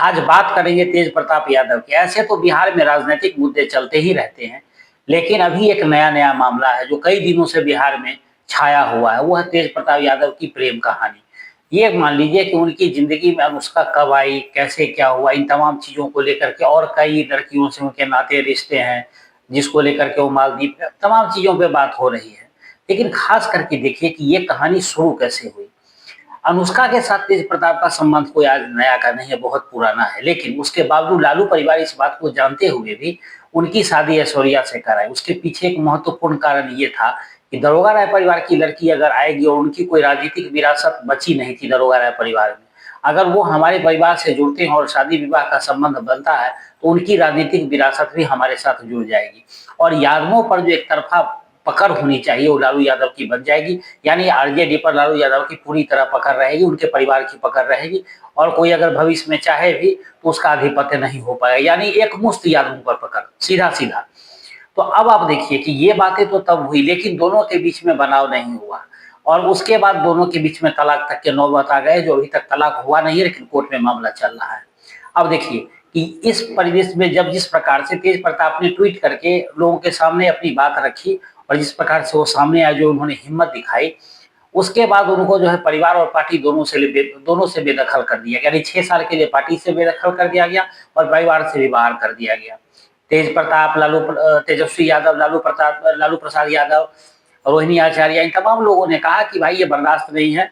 आज बात करेंगे तेज प्रताप यादव की। ऐसे तो बिहार में राजनीतिक मुद्दे चलते ही रहते हैं, लेकिन अभी एक नया-नया मामला है जो कई दिनों से बिहार में छाया हुआ है, वो है तेज प्रताप यादव की प्रेम कहानी। ये मान लीजिए कि उनकी ज़िंदगी में अनुष्का कब आई, कैसे क्या हुआ, इन तमाम चीज़ों को लेकर के और कई लड़कियों से उनके नाते रिश्ते हैं, जिसको लेकर के वो मालदीव तमाम चीज़ों पे बात हो रही है। लेकिन ख़ास करके देखिए कि ये कहानी शुरू कैसे हुई। अनुष्का के साथ तेज प्रताप का संबंध कोई आज नया का नहीं है, बहुत पुराना है, लेकिन उसके बावजूद लालू परिवार इस बात को जानते हुए भी उनकी शादी ऐश्वर्या से कराई। उसके पीछे एक महत्वपूर्ण कारण ये था कि दरोगा राय परिवार की लड़की अगर आएगी और उनकी कोई राजनीतिक विरासत बची नहीं थी दरोगा राय परिवार में, अगर वो हमारे परिवार से जुड़ते हैं और शादी विवाह का संबंध बनता है तो उनकी राजनीतिक विरासत भी हमारे साथ जुड़ जाएगी और यादवों पर जो एक तरफा पकड़ होनी चाहिए वो लालू यादव की बन जाएगी। यानी आरजेडी पर लालू यादव की पूरी तरह पकड़ रहेगी, उनके परिवार की पकड़ रहेगी और कोई अगर भविष्य में चाहे भी तो उसका आधिपत्य नहीं हो पाएगा। यानी एक मुश्त यादवों पर पकड़, सीधा सीधा। तो अब आप देखिए कि ये बातें तो तब हुई, लेकिन दोनों के बीच में बनाव नहीं हुआ और उसके बाद दोनों के बीच में तलाक तक के नौबत आ गए, जो अभी तक तलाक हुआ नहीं है, लेकिन कोर्ट में मामला चल रहा है। अब देखिए कि इस परिवेश में जब जिस प्रकार से तेज प्रताप ने ट्वीट करके लोगों के सामने अपनी बात रखी और जिस प्रकार से वो सामने आए, जो उन्होंने हिम्मत दिखाई, उसके बाद उनको जो है परिवार और पार्टी दोनों से बेदखल कर दिया गया। यानी 6 साल के लिए पार्टी से बेदखल कर दिया गया और परिवार से भी बाहर कर दिया गया। तेज प्रताप, तेजस्वी यादव, लालू प्रसाद यादव, रोहिणी आचार्य, इन तमाम लोगों ने कहा कि भाई ये बर्दाश्त नहीं है,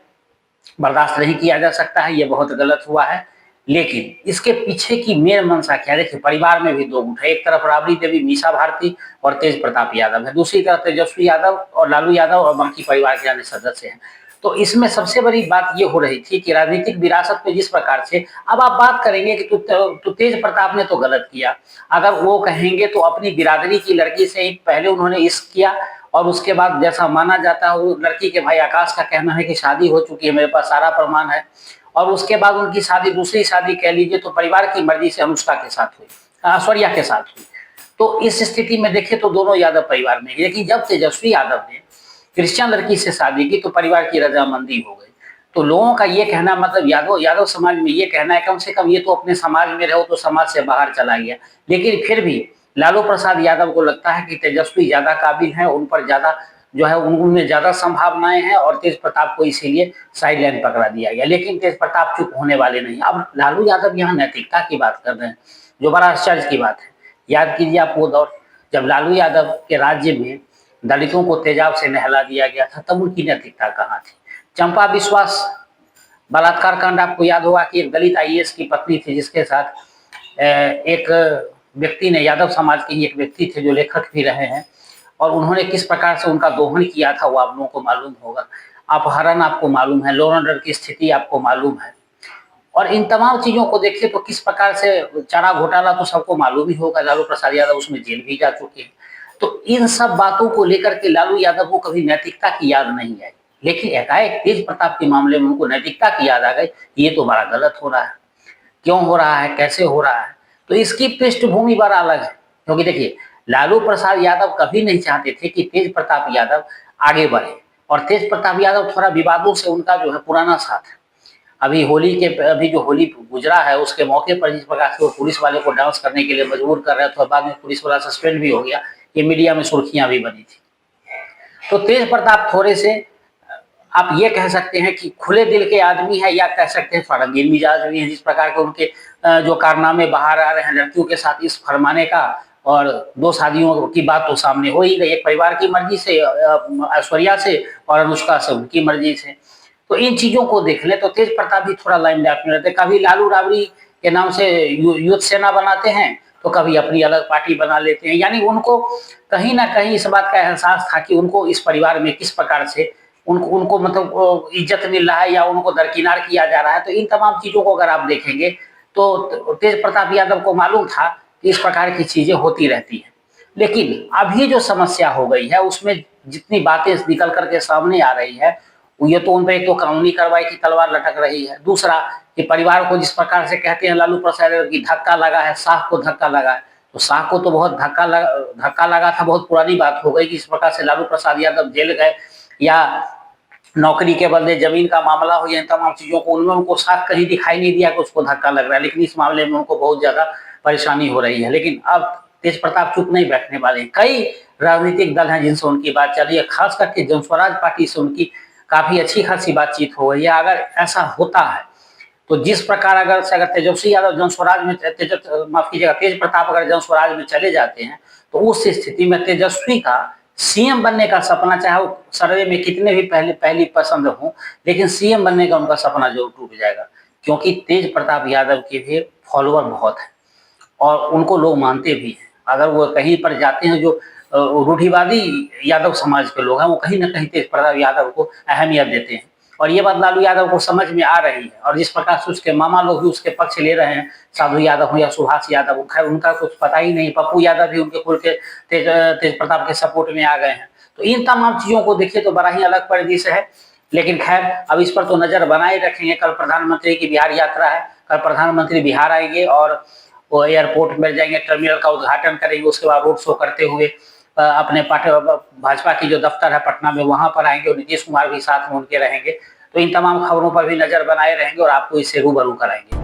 बर्दाश्त नहीं किया जा सकता है, ये बहुत गलत हुआ है। लेकिन इसके पीछे की मेन मंशा क्या है? देखिए, परिवार में भी दो गुट है। एक तरफ राबड़ी देवी, मीसा भारती और तेज प्रताप यादव है, दूसरी तरफ तेजस्वी यादव और लालू यादव और बाकी परिवार के अन्य सदस्य हैं। तो इसमें सबसे बड़ी बात ये हो रही थी कि राजनीतिक विरासत पे जिस प्रकार से अब आप बात करेंगे कि तो तेज प्रताप ने तो गलत किया, अगर वो कहेंगे तो अपनी बिरादरी की लड़की से ही पहले उन्होंने इश्क किया और उसके बाद जैसा माना जाता है वो लड़की के भाई आकाश का कहना है कि शादी हो चुकी है, मेरे पास सारा प्रमाण है, और उसके बाद उनकी शादी, दूसरी शादी कह लीजिए तो परिवार की मर्जी से अनुष्का के साथ हुई, ऐश्वर्या के साथ हुई। तो इस स्थिति में देखें तो दोनों यादव परिवार में, लेकिन जब तेजस्वी यादव ने क्रिश्चियन लड़की से शादी की तो परिवार की रजामंदी हो गई। तो लोगों का ये कहना, मतलब यादव समाज में ये कहना है कम से कम ये तो अपने समाज में रहो, तो समाज से बाहर चला गया। लेकिन फिर भी लालू प्रसाद यादव को लगता है कि तेजस्वी ज्यादा काबिल हैं, उन पर ज्यादा जो है उनमें ज्यादा संभावनाएं हैं और तेज प्रताप को इसीलिए साइड लाइन पकड़ा दिया गया। लेकिन तेज प्रताप चुप होने वाले नहीं। अब लालू यादव यहाँ नैतिकता की बात कर रहे हैं, जो बड़ा आश्चर्य की बात है। याद कीजिए आप वो दौर जब लालू यादव के राज्य में दलितों को तेजाब से नहला दिया गया था, तब उनकी नैतिकता कहाँ थी? चंपा विश्वास बलात्कार कांड, आपको याद होगा कि एक दलित आईएएस की पत्नी थी जिसके साथ एक व्यक्ति ने, यादव समाज के ही एक व्यक्ति थे जो लेखक भी रहे हैं, और उन्होंने किस प्रकार से उनका दोहन किया था वो आप लोगों को मालूम होगा। अपहरण आपको मालूम है, लॉ एंड ऑर्डर की स्थिति आपको मालूम है। और इन तमाम चीजों को देखिए तो किस प्रकार से चारा घोटाला तो सबको मालूम ही होगा, लालू प्रसाद यादव उसमें जेल भी जा चुके हैं। तो इन सब बातों को लेकर के लालू यादव को कभी नैतिकता की याद नहीं आई, लेकिन एकाएक तेज प्रताप के मामले में उनको नैतिकता की याद आ गई। ये तो बड़ा गलत हो रहा है, क्यों हो रहा है, कैसे हो रहा है? तो इसकी पृष्ठभूमि बड़ा अलग है, क्योंकि देखिए लालू प्रसाद यादव कभी नहीं चाहते थे कि तेज प्रताप यादव आगे बढ़े, और तेज प्रताप यादव थोड़ा विवादों से उनका जो है पुराना साथ है। अभी जो होली गुजरा है उसके मौके पर जिस प्रकार से वो पुलिस वाले को डांस करने के लिए मजबूर कर रहे थे और बाद में पुलिस वाला सस्पेंड भी हो गया, ये मीडिया में सुर्खियां भी बनी थी। तो तेज प्रताप थोड़े से आप ये कह सकते हैं कि खुले दिल के आदमी है, या कह सकते हैं थोड़ा रंगीन मिजाज भी है। जिस प्रकार के उनके जो कारनामे बाहर आ रहे हैं लड़कियों के साथ इस फरमाने का, और 2 शादियों की बात तो सामने हो ही गई, एक परिवार की मर्जी से ऐश्वर्या से और अनुष्का से उनकी मर्जी से। तो इन चीजों को देख ले तो तेज प्रताप भी थोड़ा लाइमलाइट में रहते। कभी लालू राबड़ी के नाम से यूथ सेना बनाते हैं तो कभी अपनी अलग पार्टी बना लेते हैं। यानी उनको कहीं ना कहीं इस बात का एहसास था कि उनको इस परिवार में किस प्रकार से उनको उनको मतलब इज्जत मिल रहा है या उनको दरकिनार किया जा रहा है। तो इन तमाम चीजों को अगर आप देखेंगे तो तेज प्रताप यादव को मालूम था कि इस प्रकार की चीजें होती रहती है। लेकिन अभी जो समस्या हो गई है उसमें जितनी बातें निकल करके सामने आ रही है, ये तो उन पर एक तो कानूनी कार्रवाई की तलवार लटक रही है, दूसरा कि परिवार को जिस प्रकार से कहते हैं लालू प्रसाद की धक्का लगा है, शाह को धक्का लगा है, तो शाह को तो बहुत धक्का लगा था, बहुत पुरानी बात हो गई कि इस प्रकार से लालू प्रसाद यादव जेल गए या नौकरी के बदले जमीन का मामला हो, या इन तमाम चीज़ों को, उनमें उनको साफ कहीं दिखाई नहीं दिया कि उसको धक्का लग रहा है, लेकिन इस मामले में उनको बहुत ज़्यादा परेशानी हो रही है। लेकिन अब तेज प्रताप चुप नहीं बैठने वाले हैं। कई राजनीतिक दल हैं जिनसे उनकी बात चल रही है, खास करके जनस्वराज पार्टी से उनकी काफ़ी अच्छी खासी बातचीत हो गई है। अगर ऐसा होता है तो जिस प्रकार अगर तेजस्वी यादव जनस्वराज में माफ कीजिएगा, तेज प्रताप अगर जनस्वराज में चले जाते हैं, तो उस स्थिति में तेजस्वी का सीएम बनने का सपना, चाहे वो सर्वे में कितने भी पहली पसंद हो, लेकिन सीएम बनने का उनका सपना जरूर टूट जाएगा। क्योंकि तेज प्रताप यादव के भी फॉलोअर बहुत है और उनको लोग मानते भी हैं। अगर वो कहीं पर जाते हैं, जो रूढ़िवादी यादव समाज के लोग हैं, वो कहीं ना कहीं तेज प्रताप यादव को अहमियत देते हैं। और ये बात लालू यादव को समझ में आ रही है, और जिस प्रकार से उसके मामा लोग भी उसके पक्ष ले रहे हैं, साधु यादव हो या सुभाष यादव, खैर उनका कुछ पता ही नहीं, पप्पू यादव भी उनके कुल के तेज प्रताप के सपोर्ट में आ गए हैं। तो इन तमाम चीजों को देखिए तो बड़ा ही अलग परिदृश्य है। लेकिन खैर, अब इस पर तो नजर बनाए रखेंगे। कल प्रधानमंत्री की बिहार यात्रा है, कल प्रधानमंत्री बिहार आएंगे और वो एयरपोर्ट में जाएंगे, टर्मिनल का उद्घाटन करेंगे, उसके बाद रोड शो करते हुए अपने भाजपा की जो दफ्तर है पटना में, वहां पर आएंगे और नीतीश कुमार भी साथ में उनके रहेंगे। तो इन तमाम खबरों पर भी नजर बनाए रहेंगे और आपको इससे रूबरू कराएंगे।